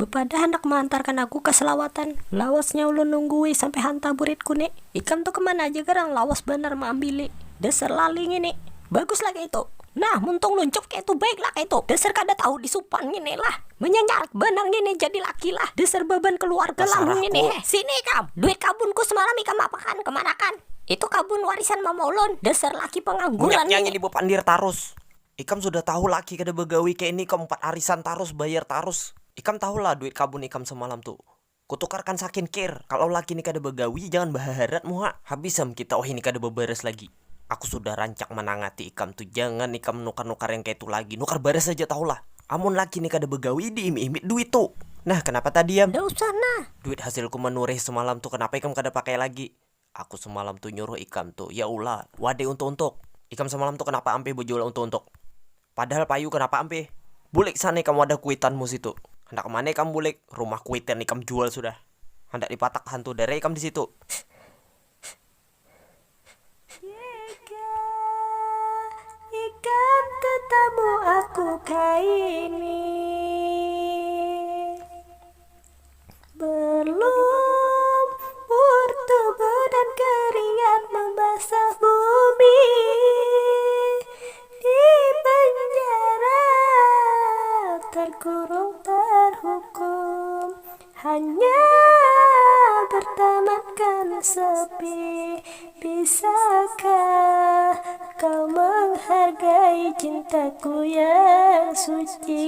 Bepada hendak mengantarkan aku ke selawatan. Lawasnya ulun nunggui sampai hanta buritku nih. Ikam tuh kemana aja gerang lawas bener mengambil dasar laling ini. Bagus lah kayak itu. Nah, muntung luncuk kayak itu baik lah kayak itu. Dasar kada tahu disupan gini lah. Menyanyak bener gini jadi laki lah. Dasar beban keluarga lamun ini. Sini kam. Duit kabunku semalam ikam apakan kemana kan? Itu kabun warisan mama ulun. Dasar laki pengangguran yang ini. ini pandir tarus. Ikam sudah tahu laki kada begawi kayak ini keempat arisan tarus bayar tarus. Ikam tahulah duit kabun ikam semalam tuh. Kutukarkan sakin kir. Kalau laki ini kada begawi jangan baharat muha. Habisam kita ini kada beberes lagi. Aku sudah rancak menangati ikam tuh. Jangan ikam nukar-nukar yang kayak itu lagi. Nukar beres aja tahulah. Amun laki ini kada begawi diimit-imit duit tuh. Nah kenapa tadi ya? Nggak usah nah. Duit hasilku menurih semalam tuh kenapa ikam kada pakai lagi? Aku semalam tuh nyuruh ikam tuh. Ya ulah wade untuk. Ikam semalam tuh kenapa ampe bojola untuk. Padahal payu kenapa ampe? Bulik sana kamu ada kuitanmu situ. Hendak kemana kamu bulik? Rumah kuitan ikam jual sudah. Hendak dipatak hantu dari ikam di situ. Ikan tetamu aku kaini. Belum bertubuh dan keringat membasah bumi. Di penjara terkurung terhukum, hanya bertamatkan sepi. Bisakah kau menghargai cintaku yang suci?